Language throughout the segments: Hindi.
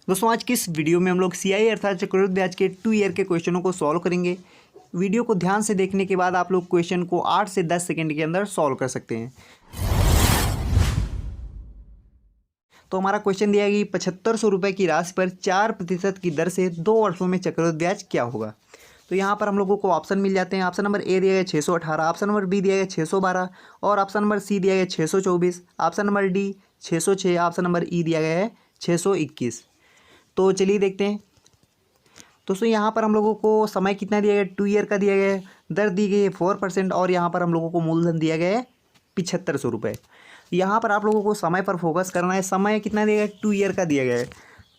दोस्तों आज की इस वीडियो में हम लोग सीआई अर्थात चक्रवृद्धि ब्याज के 2 ईयर के क्वेश्चनों को सॉल्व करेंगे। वीडियो को ध्यान से देखने के बाद आप लोग क्वेश्चन को 8 से 10 सेकंड के अंदर सॉल्व कर सकते हैं। तो हमारा क्वेश्चन दिया गया 7500 रुपये की राशि पर 4% की दर से 2 वर्षों में चक्रवृद्धि ब्याज क्या होगा। तो यहाँ पर हम लोगों को ऑप्शन मिल जाते हैं। ऑप्शन नंबर ए दिया गया 618, ऑप्शन नंबर बी दिया गया 612 और ऑप्शन नंबर सी दिया गया 624, option number D 606, option number ई दिया गया है 621। तो चलिए देखते हैं। दोस्तों यहाँ पर हम लोगों को समय कितना दिया गया है, 2 ईयर का दिया गया है, दर दी गई है 4% और यहाँ पर हम लोगों को मूलधन दिया गया है 7500 रुपये। यहाँ पर आप लोगों को समय पर फोकस करना है। समय कितना दिया गया है, 2 ईयर का दिया गया है,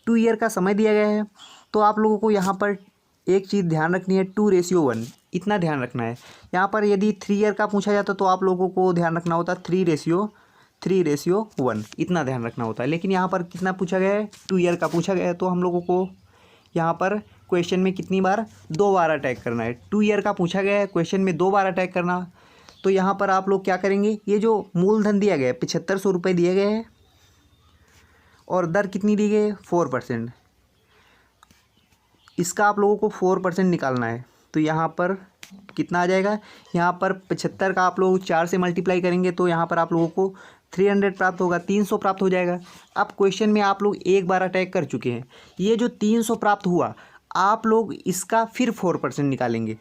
2 ईयर का समय दिया गया है। तो आप लोगों को यहाँ पर एक चीज़ ध्यान रखनी है, 2:1, इतना ध्यान रखना है। यहाँ पर यदि 3 ईयर का पूछा जाता तो आप लोगों को ध्यान रखना होता 3:1, इतना ध्यान रखना होता है। लेकिन यहाँ पर कितना पूछा गया है, 2 ईयर का पूछा गया है। तो हम लोगों को यहाँ पर क्वेश्चन में कितनी बार, 2 बार अटैक करना है। 2 ईयर का पूछा गया है, क्वेश्चन में 2 बार अटैक करना। तो यहाँ पर आप लोग क्या करेंगे, ये जो मूलधन दिया गया है 7500 रुपये दिए गए हैं और दर कितनी दी गई है, 4%। इसका आप लोगों को 4% निकालना है। तो यहाँ पर कितना आ जाएगा, यहाँ पर 75 का आप लोग 4 से मल्टीप्लाई करेंगे तो यहाँ पर आप लोगों को 300 प्राप्त होगा, 300 प्राप्त हो जाएगा। अब क्वेश्चन में आप लोग एक बार अटैक कर चुके हैं, ये जो 300 प्राप्त हुआ आप लोग इसका फिर 4% निकालेंगे।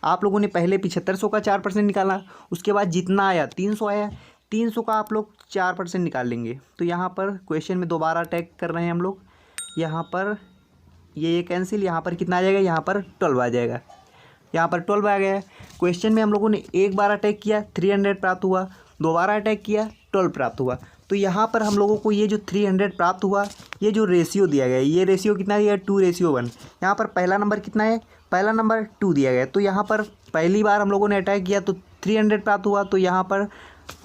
आप लोगों ने पहले 7500 का 4% निकाला, उसके बाद जितना आया 300 आया, 300 का आप लोग 4% निकाल लेंगे। तो यहाँ पर क्वेश्चन में दोबारा अटैक कर रहे हैं हम लोग। यहाँ पर ये कैंसिल, यहाँ पर कितना आ जाएगा, यहाँ पर 12 आ जाएगा, यहाँ पर 12 आ गया। क्वेश्चन में हम लोगों ने एक बार अटैक किया 300 प्राप्त हुआ, दोबारा अटैक किया 12 प्राप्त हुआ। तो यहाँ पर हम लोगों को ये जो 300 प्राप्त हुआ, ये जो रेशियो दिया गया है, ये रेशियो कितना दिया है, 2:1। यहाँ पर पहला नंबर कितना है, पहला नंबर 2 दिया गया है। तो यहाँ पर पहली बार हम लोगों ने अटैक किया तो 300 प्राप्त हुआ, तो यहाँ पर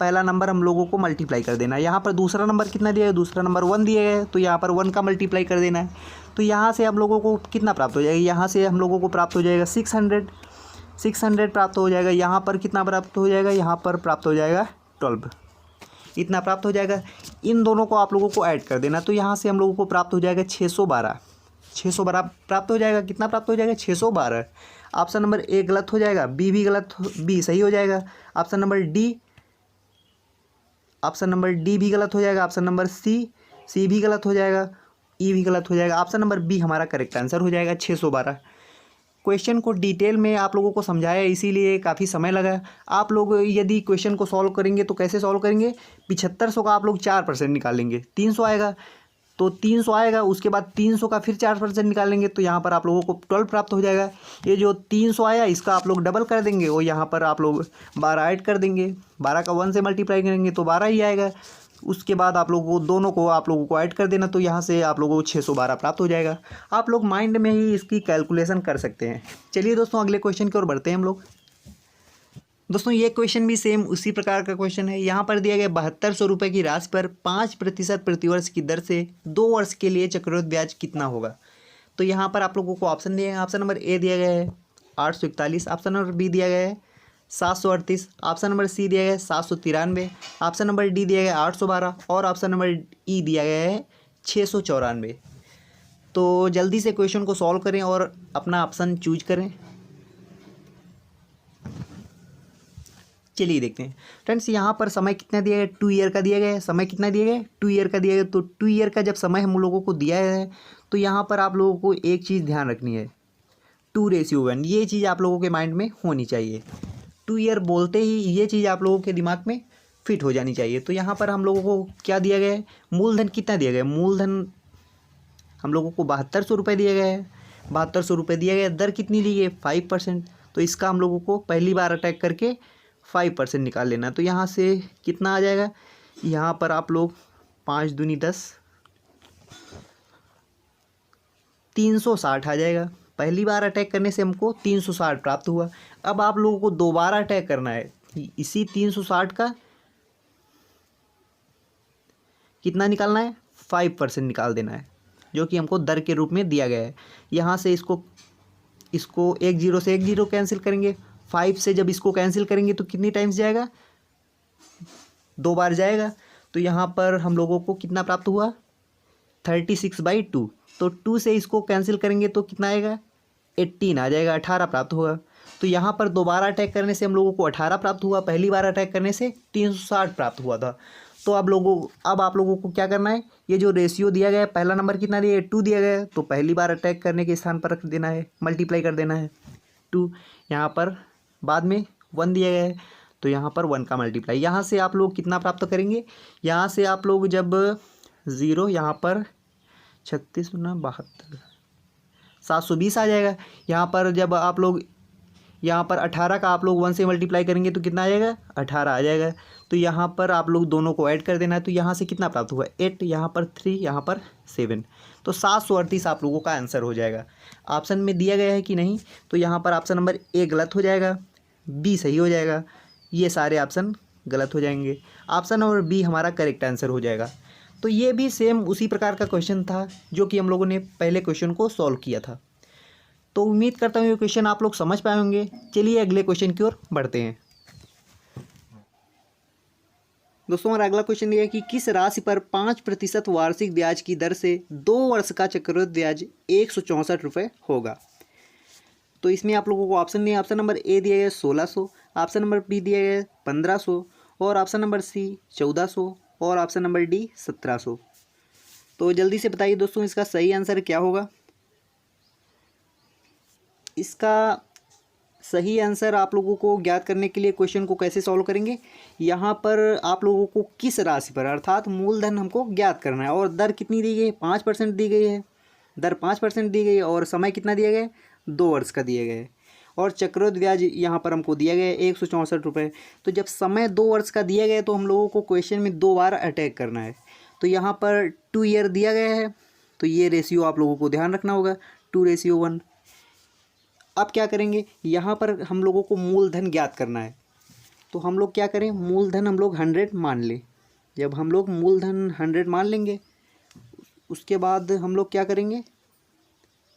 पहला नंबर हम लोगों को मल्टीप्लाई कर देना है। यहाँ पर दूसरा नंबर कितना दिया है, दूसरा नंबर 1 दिया गया है, तो यहाँ पर 1 का मल्टीप्लाई कर देना है। तो यहाँ से हम लोगों को कितना प्राप्त हो जाएगा, यहाँ से हम लोगों को प्राप्त हो जाएगा 600 प्राप्त हो जाएगा। यहाँ पर कितना प्राप्त हो जाएगा, यहाँ पर प्राप्त हो जाएगा 12, इतना प्राप्त हो जाएगा। इन दोनों को आप लोगों को ऐड कर देना। तो यहाँ से हम लोगों को प्राप्त हो जाएगा 612 प्राप्त हो जाएगा। कितना प्राप्त हो जाएगा, 612। ऑप्शन नंबर ए गलत हो जाएगा, बी सही हो जाएगा। ऑप्शन नंबर डी भी गलत हो जाएगा। ऑप्शन नंबर सी भी गलत हो जाएगा, ई भी गलत हो जाएगा। ऑप्शन नंबर बी हमारा करेक्ट आंसर हो जाएगा 612। क्वेश्चन को डिटेल में आप लोगों को समझाया, इसीलिए काफ़ी समय लगा। आप लोग यदि क्वेश्चन को सॉल्व करेंगे तो कैसे सॉल्व करेंगे, 7500 का आप लोग 4% निकालेंगे, 300 आएगा। तो 300 आएगा, उसके बाद 300 का फिर 4% निकालेंगे तो यहाँ पर आप लोगों को 12 प्राप्त हो जाएगा। ये जो 300 आया इसका आप लोग डबल कर देंगे और यहाँ पर आप लोग 12 ऐड कर देंगे। 12 का 1 से मल्टीप्लाई करेंगे तो 12 ही आएगा। उसके बाद आप लोगों को दोनों को आप लोगों को ऐड कर देना, तो यहाँ से आप लोगों को 612 प्राप्त हो जाएगा। आप लोग माइंड में ही इसकी कैलकुलेशन कर सकते हैं। चलिए दोस्तों अगले क्वेश्चन की ओर बढ़ते हैं हम लोग। दोस्तों ये क्वेश्चन भी सेम उसी प्रकार का क्वेश्चन है। यहाँ पर दिया गया 7200 रुपये की राशि पर 5% प्रतिवर्ष की दर से 2 वर्ष के लिए चक्रवृद्धि ब्याज कितना होगा। तो यहाँ पर आप लोगों को ऑप्शन दिए हैं। ऑप्शन नंबर ए दिया गया है 841, ऑप्शन नंबर बी दिया गया है 738, ऑप्शन नंबर सी दिया गया है 793, ऑप्शन नंबर डी दिया गया है 812 और ऑप्शन नंबर ई दिया गया है 694। तो जल्दी से क्वेश्चन को सॉल्व करें और अपना ऑप्शन चूज करें। चलिए देखते हैं फ्रेंड्स। यहाँ पर समय कितना दिया गया है, 2 ईयर का दिया गया है। समय कितना दिया गया है, 2 ईयर का दिया गया। तो 2 ईयर का जब समय हम लोगों को दिया है तो यहाँ पर आप लोगों को एक चीज़ ध्यान रखनी है, 2:1, ये चीज़ आप लोगों के माइंड में होनी चाहिए। 2 ईयर बोलते ही ये चीज़ आप लोगों के दिमाग में फिट हो जानी चाहिए। तो यहाँ पर हम लोगों को क्या दिया गया है, मूलधन कितना दिया गया है, मूलधन हम लोगों को 7200 रुपये दिया गया है। 7200 रुपये दिया गया, दर कितनी दी गई है, 5%। तो इसका हम लोगों को पहली बार अटैक करके 5% निकाल लेना। तो यहाँ से कितना आ जाएगा, यहाँ पर आप लोग 5 दूनी 10, 360 आ जाएगा। पहली बार अटैक करने से हमको 360 प्राप्त हुआ। अब आप लोगों को दोबारा अटैक करना है, इसी 360 का कितना निकालना है, 5% निकाल देना है, जो कि हमको दर के रूप में दिया गया है। यहाँ से इसको एक जीरो से एक जीरो कैंसिल करेंगे, 5 से जब इसको कैंसिल करेंगे तो कितनी टाइम्स जाएगा, 2 बार जाएगा। तो यहाँ पर हम लोगों को कितना प्राप्त हुआ, 36/2, तो 2 से इसको कैंसिल करेंगे तो कितना आएगा, 18 आ जाएगा, 18 प्राप्त होगा। तो यहाँ पर दोबारा अटैक करने से हम लोगों को 18 प्राप्त हुआ, पहली बार अटैक करने से 360 प्राप्त हुआ था। तो अब आप लोगों को क्या करना है, ये जो रेशियो दिया गया है, पहला नंबर कितना दिया है, 2 दिया गया है, तो पहली बार अटैक करने के स्थान पर रख देना है, मल्टीप्लाई कर देना है 2। यहाँ पर बाद में 1 दिया गया है, तो यहाँ पर 1 का मल्टीप्लाई। यहाँ से आप लोग कितना प्राप्त करेंगे, यहाँ से आप लोग जब 0 यहाँ पर 36 गुना 72 720 आ जाएगा। यहाँ पर जब आप लोग यहाँ पर 18 का आप लोग 1 से मल्टीप्लाई करेंगे तो कितना आ जाएगा, 18 आ जाएगा। तो यहाँ पर आप लोग दोनों को ऐड कर देना है, तो यहाँ से कितना प्राप्त हुआ, 8, यहाँ पर 3, यहाँ पर 7, तो 738 आप लोगों का आंसर हो जाएगा। ऑप्शन में दिया गया है कि नहीं, तो यहाँ पर ऑप्शन नंबर ए गलत हो जाएगा, बी सही हो जाएगा, ये सारे ऑप्शन गलत हो जाएंगे। ऑप्शन नंबर बी हमारा करेक्ट आंसर हो जाएगा। तो ये भी सेम उसी प्रकार का क्वेश्चन था जो कि हम लोगों ने पहले क्वेश्चन को सॉल्व किया था। तो उम्मीद करता हूँ ये क्वेश्चन आप लोग समझ पाए होंगे। चलिए अगले क्वेश्चन की ओर बढ़ते हैं। दोस्तों हमारा अगला क्वेश्चन ये है कि किस राशि पर 5% वार्षिक ब्याज की दर से 2 वर्ष का चक्रवृद्धि ब्याज 164 रुपये होगा। तो इसमें आप लोगों को ऑप्शन नहीं, ऑप्शन नंबर ए दिया गया 1600, ऑप्शन नंबर बी दिया गया 1500 और ऑप्शन नंबर सी 1400 और ऑप्शन नंबर डी 1700। तो जल्दी से बताइए दोस्तों इसका सही आंसर क्या होगा। इसका सही आंसर आप लोगों को ज्ञात करने के लिए क्वेश्चन को कैसे सॉल्व करेंगे, यहाँ पर आप लोगों को किस राशि पर अर्थात मूलधन हमको ज्ञात करना है और दर कितनी दी गई है, 5% दी गई है, दर 5% दी गई है और समय कितना दिया गया है, 2 वर्ष का दिया गया है और चक्रवृद्धि ब्याज यहाँ पर हमको दिया गया है 164 रुपये। तो जब समय 2 वर्ष का दिया गया है तो हम लोगों को क्वेश्चन में 2 बार अटैक करना है। तो यहाँ पर 2 ईयर दिया गया है, तो ये रेशियो आप लोगों को ध्यान रखना होगा 2:1। अब क्या करेंगे, यहाँ पर हम लोगों को मूलधन ज्ञात करना है। तो हम लोग क्या करें, मूलधन हम लोग 100 मान लें। जब हम लोग मूलधन 100 मान लेंगे उसके बाद हम लोग क्या करेंगे,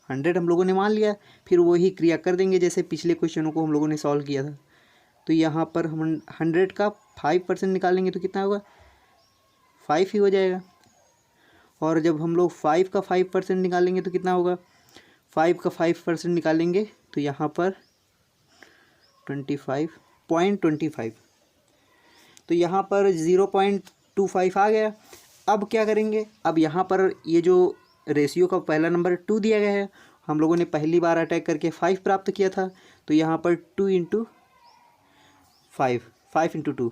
100 हम लोगों ने मान लिया, फिर वही क्रिया कर देंगे जैसे पिछले क्वेश्चनों को हम लोगों ने सॉल्व किया था। तो यहाँ पर हम 100 का 5% निकालेंगे तो कितना होगा, 5 ही हो जाएगा। और जब हम लोग 5 का 5% निकालेंगे तो कितना होगा, 5 का 5% निकालेंगे तो यहाँ पर 25.25, तो यहाँ पर 0.25 आ गया। अब क्या करेंगे, अब यहाँ पर ये जो रेशियो का पहला नंबर 2 दिया गया है, हम लोगों ने पहली बार अटैक करके 5 प्राप्त किया था, तो यहाँ पर 2 × 5, 5 × 2।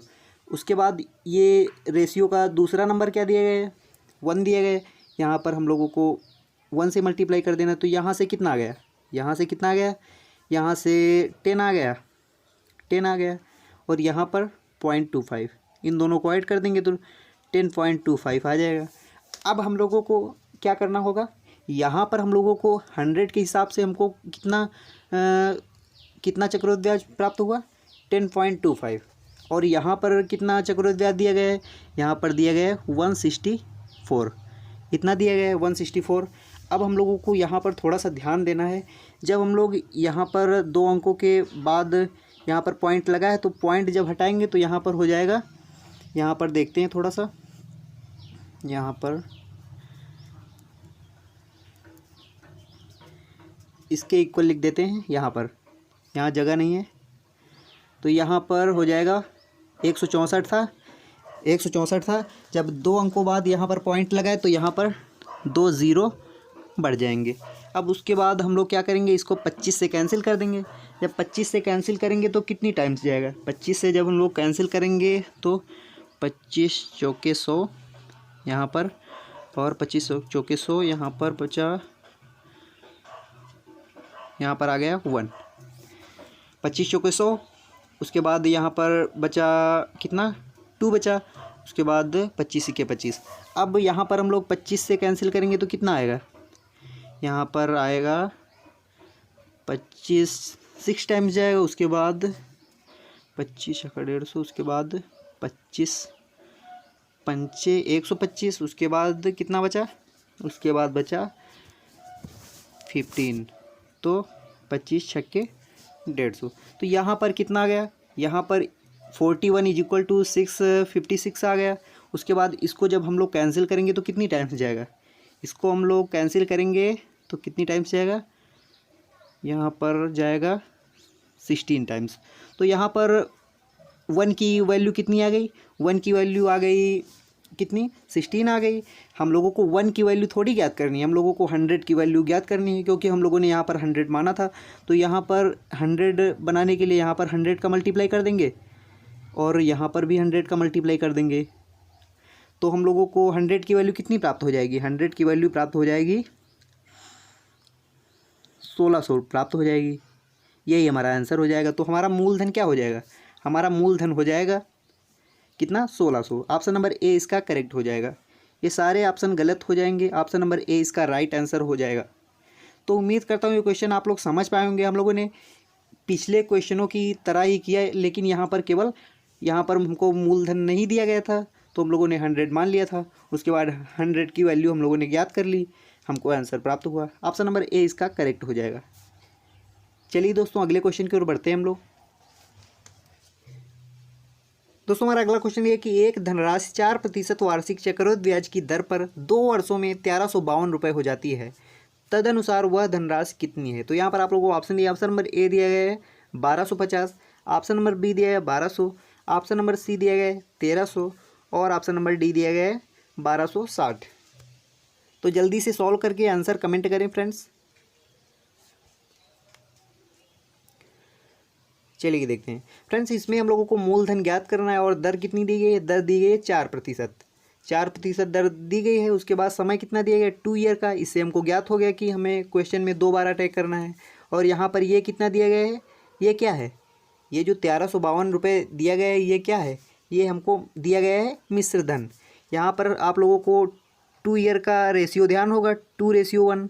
उसके बाद ये रेशियो का दूसरा नंबर क्या दिया गया है, 1 दिया गया है, यहाँ पर हम लोगों को 1 से मल्टीप्लाई कर देना। तो यहाँ से कितना आ गया, यहाँ से कितना आ गया, यहाँ से 10 आ गया, 10 आ गया और यहाँ पर 0.25, इन दोनों को ऐड कर देंगे तो 10.25 आ जाएगा। अब हम लोगों को क्या करना होगा, यहाँ पर हम लोगों को 100 के हिसाब से हमको कितना चक्रवृद्धि ब्याज प्राप्त हुआ, 10.25 और यहाँ पर कितना चक्रवृद्धि ब्याज दिया गया है, यहाँ पर दिया गया है 164, इतना दिया गया है 164। अब हम लोगों को यहाँ पर थोड़ा सा ध्यान देना है, जब हम लोग यहाँ पर 2 अंकों के बाद यहाँ पर पॉइंट लगा है तो पॉइंट जब हटाएंगे तो यहाँ पर हो जाएगा, यहाँ पर देखते हैं थोड़ा सा, यहाँ पर इसके इक्वल लिख देते हैं, यहाँ जगह नहीं है तो यहाँ पर हो जाएगा 164 था, 164 था। जब 2 अंकों बाद यहाँ पर पॉइंट लगाए तो यहाँ पर 2 0 बढ़ जाएंगे। अब उसके बाद हम लोग क्या करेंगे, इसको 25 से कैंसिल कर देंगे। जब 25 से कैंसिल करेंगे तो कितनी टाइम्स जाएगा, 25 से जब हम लोग कैंसिल करेंगे तो 25 चौके 100 यहाँ पर और 25 चौके 100 यहाँ पर बचा, यहाँ पर आ गया 1, 25 चौके 100, उसके बाद यहाँ पर बचा कितना, 2 बचा, उसके बाद 25 के 25। अब यहाँ पर हम लोग 25 से कैंसिल करेंगे तो कितना आएगा, यहाँ पर आएगा 25 6 टाइम्स जाएगा, उसके बाद 25 का 150, उसके बाद 25 पंचे 125, उसके बाद कितना बचा, उसके बाद बचा 15, तो 25 छक्के 150। तो यहाँ पर कितना आ गया, यहाँ पर 41 = 656 आ गया। उसके बाद इसको जब हम लोग कैंसिल करेंगे तो कितनी टाइम्स जाएगा, इसको हम लोग कैंसिल करेंगे तो कितनी टाइम्स जाएगा, यहाँ पर जाएगा 16 टाइम्स। तो यहाँ पर 1 की वैल्यू कितनी आ गई, 1 की वैल्यू आ गई कितनी, 16 आ गई। हम लोगों को 1 की वैल्यू थोड़ी ज्ञात करनी है, हम लोगों को 100 की वैल्यू ज्ञात करनी है, क्योंकि हम लोगों ने यहाँ पर 100 माना था। तो यहाँ पर 100 बनाने के लिए यहाँ पर 100 का मल्टीप्लाई कर देंगे और यहाँ पर भी 100 का मल्टीप्लाई कर देंगे। तो हम लोगों को 100 की वैल्यू कितनी प्राप्त हो जाएगी, 100 की वैल्यू प्राप्त हो जाएगी 1600 प्राप्त हो जाएगी। यही हमारा आंसर हो जाएगा। तो हमारा मूलधन क्या हो जाएगा, हमारा मूलधन हो जाएगा कितना, 1600। ऑप्शन नंबर ए इसका करेक्ट हो जाएगा। ये सारे ऑप्शन गलत हो जाएंगे, ऑप्शन नंबर ए इसका राइट आंसर हो जाएगा। तो उम्मीद करता हूँ ये क्वेश्चन आप लोग समझ पाए होंगे। हम लोगों ने पिछले क्वेश्चनों की तरह ही किया है, लेकिन यहाँ पर केवल यहाँ पर हमको मूलधन नहीं दिया गया था तो हम लोगों ने 100 मान लिया था। उसके बाद 100 की वैल्यू हम लोगों ने ज्ञात कर ली, हमको आंसर प्राप्त हुआ। ऑप्शन नंबर ए इसका करेक्ट हो जाएगा। चलिए दोस्तों अगले क्वेश्चन की ओर बढ़ते हैं हम लोग। दोस्तों हमारा अगला क्वेश्चन ये कि एक धनराशि 4% वार्षिक चक्रवृद्धि ब्याज की दर पर 2 वर्षों में 1352 रुपये हो जाती है, तदनुसार वह धनराशि कितनी है। तो यहाँ पर आप लोगों को ऑप्शन दिया, ऑप्शन नंबर ए दिया गया है 1250, ऑप्शन नंबर बी दिया है 1200, ऑप्शन नंबर सी दिया गया है 1300 और ऑप्शन नंबर डी दिया गया है 1260। तो जल्दी से सॉल्व करके आंसर कमेंट करें फ्रेंड्स। चलिए देखते हैं फ्रेंड्स, इसमें हम लोगों को मूलधन ज्ञात करना है और दर कितनी दी गई है, दर दी गई है 4%, 4% दर दी गई है। उसके बाद समय कितना दिया गया, 2 ईयर का। इससे हमको ज्ञात हो गया कि हमें क्वेश्चन में 2 बार अटैक करना है। और यहाँ पर ये कितना दिया गया है, ये क्या है, ये जो 1352 रुपये दिया गया है ये क्या है, ये हमको दिया गया है मिश्र धन। यहाँ पर आप लोगों को 2 ईयर का रेशियो ध्यान होगा, 2:1,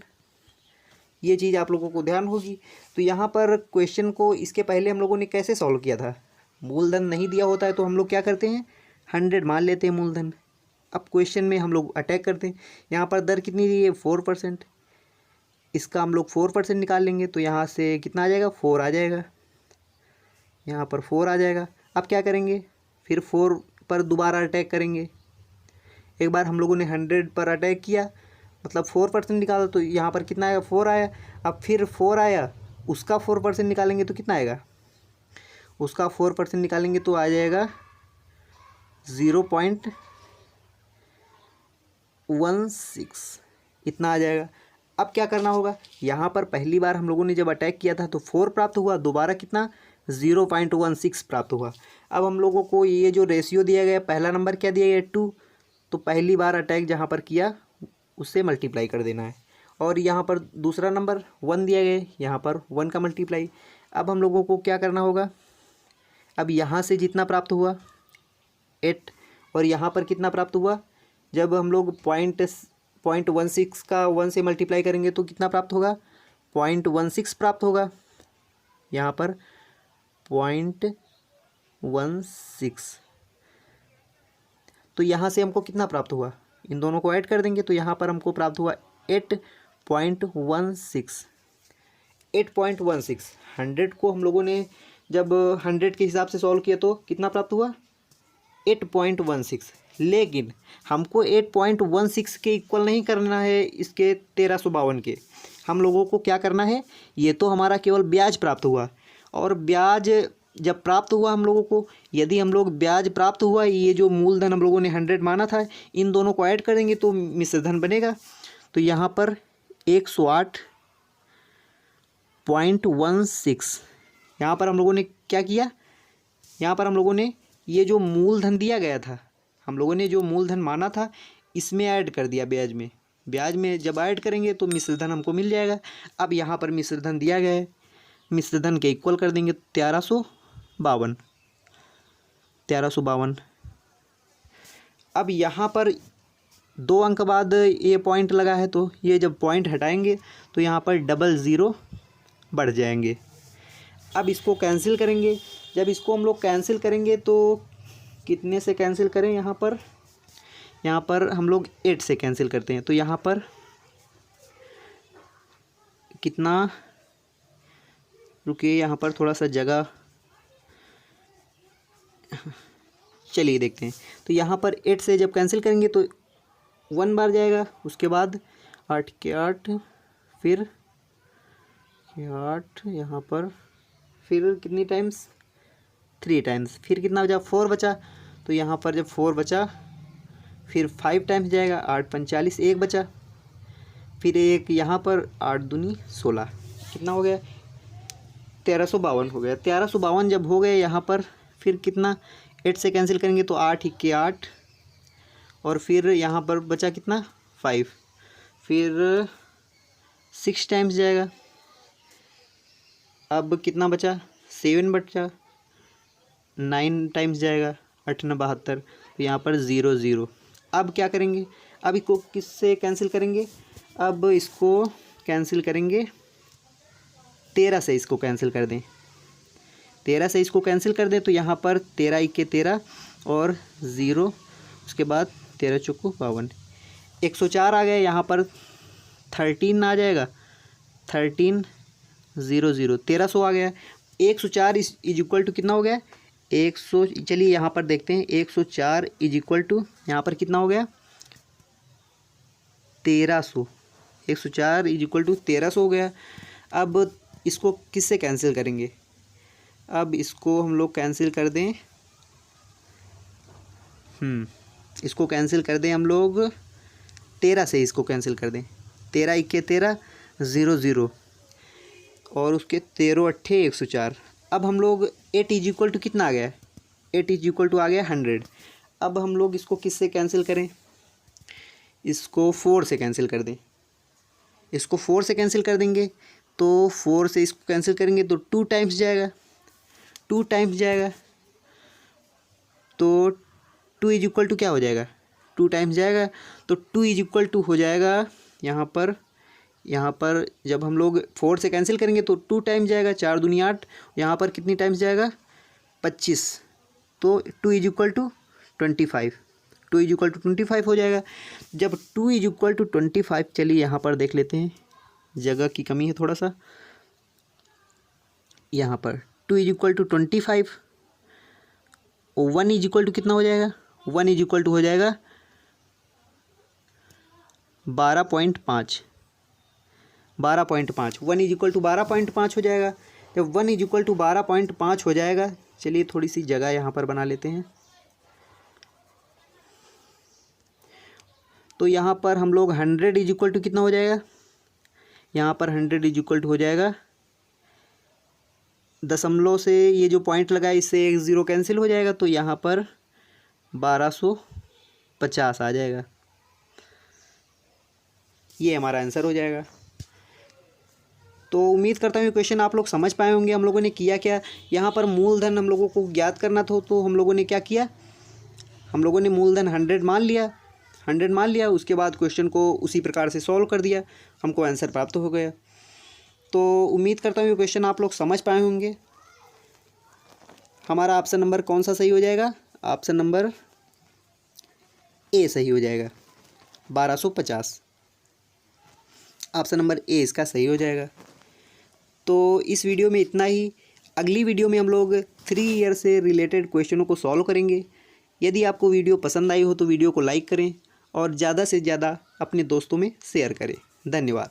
ये चीज़ आप लोगों को ध्यान होगी। तो यहाँ पर क्वेश्चन को इसके पहले हम लोगों ने कैसे सॉल्व किया था, मूलधन नहीं दिया होता है तो हम लोग क्या करते हैं, 100 मान लेते हैं मूलधन। अब क्वेश्चन में हम लोग अटैक करते हैं। यहाँ पर दर कितनी दी है, 4%, इसका हम लोग 4% निकाल लेंगे तो यहाँ से कितना आ जाएगा, 4 आ जाएगा, यहाँ पर 4 आ जाएगा। अब क्या करेंगे, फिर 4 पर दोबारा अटैक करेंगे। एक बार हम लोगों ने 100 पर अटैक किया, मतलब 4% निकाला तो यहाँ पर कितना आएगा, 4 आया। अब फिर 4 आया, उसका 4% निकालेंगे तो कितना आएगा, उसका 4% निकालेंगे तो आ जाएगा 0.16, इतना आ जाएगा। अब क्या करना होगा, यहाँ पर पहली बार हम लोगों ने जब अटैक किया था तो 4 प्राप्त हुआ, दोबारा कितना 0.16 प्राप्त हुआ। अब हम लोगों को ये जो रेशियो दिया गया, पहला नंबर क्या दिया गया 2, तो पहली बार अटैक जहाँ पर किया उससे मल्टीप्लाई कर देना है। और यहाँ पर दूसरा नंबर 1 दिया गया, यहाँ पर 1 का मल्टीप्लाई। अब हम लोगों को क्या करना होगा, अब यहाँ से जितना प्राप्त हुआ 8 और यहाँ पर कितना प्राप्त हुआ, जब हम लोग 0.16 का 1 से मल्टीप्लाई करेंगे तो कितना प्राप्त होगा, 0.16 प्राप्त होगा, यहाँ पर 0.16। तो यहाँ से हमको कितना प्राप्त हुआ, इन दोनों को ऐड कर देंगे तो यहाँ पर हमको प्राप्त हुआ 8.16। 8.16 100 को हम लोगों ने जब 100 के हिसाब से सॉल्व किया तो कितना प्राप्त हुआ, 8.16। लेकिन हमको 8.16 के इक्वल नहीं करना है इसके 1352 के। हम लोगों को क्या करना है, ये तो हमारा केवल ब्याज प्राप्त हुआ, और ब्याज जब प्राप्त हुआ हम लोगों को, यदि हम लोग ब्याज प्राप्त हुआ, ये जो मूलधन हम लोगों ने 100 माना था, इन दोनों को ऐड करेंगे तो मिश्रधन बनेगा। तो यहाँ पर 108.16, यहाँ पर हम लोगों ने क्या किया, यहाँ पर हम लोगों ने ये जो मूलधन दिया गया था, हम लोगों ने जो मूलधन माना था इसमें ऐड कर दिया ब्याज में। ब्याज में जब ऐड करेंगे तो मिश्रधन हमको मिल जाएगा। अब यहाँ पर मिश्रधन दिया गया है, मिश्रधन के इक्वल कर देंगे 1352। अब यहाँ पर 2 अंक बाद ये पॉइंट लगा है, तो ये जब पॉइंट हटाएंगे तो यहाँ पर 00 बढ़ जाएंगे। अब इसको कैंसिल करेंगे, जब इसको हम लोग कैंसिल करेंगे तो कितने से कैंसिल करें, यहाँ पर हम लोग 8 से कैंसिल करते हैं। तो यहाँ पर कितना, रुकिए यहाँ पर थोड़ा सा जगह, चलिए देखते हैं। तो यहाँ पर 8 से जब कैंसिल करेंगे तो 1 बार जाएगा, उसके बाद 8 के 8, फिर 8 यहाँ पर, फिर कितनी टाइम्स, 3 टाइम्स, फिर कितना बचा, 4 बचा। तो यहाँ पर जब 4 बचा फिर 5 टाइम्स जाएगा, 8 45, 1 बचा, फिर एक यहाँ पर 8 दूनी 16, कितना हो गया, 1352 हो गया। 1352 जब हो गए यहाँ पर, फिर कितना 8 से कैंसिल करेंगे तो 8 के 8, और फिर यहाँ पर बचा कितना 5, फिर 6 टाइम्स जाएगा। अब कितना बचा, 7 बचा, 9 टाइम्स जाएगा, 8 9 72, तो यहाँ पर 0 0। अब क्या करेंगे, अब इसको किससे कैंसिल करेंगे, अब इसको कैंसिल करेंगे 13 से, इसको कैंसिल कर दें, 13 से इसको कैंसिल कर दें तो यहाँ पर 13 1 13 और 0, उसके बाद 13 चौको 52, 104 आ गया। यहाँ पर 13 आ जाएगा, 13 0 0, 1300 आ गया। 104 इज इक्वल टू कितना हो गया, 100, चलिए यहाँ पर देखते हैं, 104 इज इक्वल टू यहाँ पर कितना हो गया, 1300, 104 इज इक्वल टू 1300 हो गया। अब इसको किससे कैंसिल करेंगे, अब इसको हम लोग कैंसिल कर दें, इसको कैंसिल कर दें हम लोग 13 से, इसको कैंसिल कर दें, 13 1 13 0 0, और उसके 13 8 104। अब हम लोग 8 इज इक्वल टू कितना आ गया, 8 इज इक्वल टू आ गया 100। अब हम लोग इसको किससे कैंसिल करें, इसको 4 से कैंसिल कर दें, इसको 4 से कैंसिल कर देंगे तो 4 से इसको कैंसिल करेंगे तो 2 टाइम्स जाएगा, 2 टाइम्स जाएगा, तो 2 इज इक्वल टू क्या हो जाएगा, 2 टाइम्स जाएगा, तो 2 इज इक्वल टू हो जाएगा यहाँ पर जब हम लोग 4 से कैंसिल करेंगे तो 2 टाइम्स जाएगा, 4 दूनी 8, यहाँ पर कितनी टाइम्स जाएगा 25, तो 2 is equal to 25, 2 is equal to 25 हो जाएगा। जब 2 इज इक्वल टू 25, चलिए यहाँ पर देख लेते हैं, जगह की कमी है थोड़ा सा, यहाँ पर 2 is equal to 25, 1 is equal to कितना हो जाएगा, 1 इज इक्वल टू हो जाएगा 12.5, 12.5, 1 इज इक्वल टू 12.5 हो जाएगा। जब 1 इज इक्वल टू 12.5 हो जाएगा, चलिए थोड़ी सी जगह यहाँ पर बना लेते हैं, तो यहाँ पर हम लोग 100 इज इक्वल टू कितना हो जाएगा, यहाँ पर 100 इज इक्वल टू हो जाएगा, दशमलव से ये जो पॉइंट लगा है इससे एक 0 कैंसिल हो जाएगा, तो यहाँ पर 1250 आ जाएगा, ये हमारा आंसर हो जाएगा। तो उम्मीद करता हूँ ये क्वेश्चन आप लोग समझ पाए होंगे। हम लोगों ने किया क्या, यहाँ पर मूलधन हम लोगों को ज्ञात करना था, तो हम लोगों ने क्या किया, हम लोगों ने मूलधन 100 मान लिया, 100 मान लिया, उसके बाद क्वेश्चन को उसी प्रकार से सॉल्व कर दिया, हमको आंसर प्राप्त हो गया। तो उम्मीद करता हूँ ये क्वेश्चन आप लोग समझ पाए होंगे। हमारा ऑप्शन नंबर कौन सा सही हो जाएगा, ऑप्शन नंबर ए सही हो जाएगा, 1250, ऑप्शन नंबर ए इसका सही हो जाएगा। तो इस वीडियो में इतना ही, अगली वीडियो में हम लोग 3 ईयर से रिलेटेड क्वेश्चनों को सॉल्व करेंगे। यदि आपको वीडियो पसंद आई हो तो वीडियो को लाइक करें और ज़्यादा से ज़्यादा अपने दोस्तों में शेयर करें। धन्यवाद।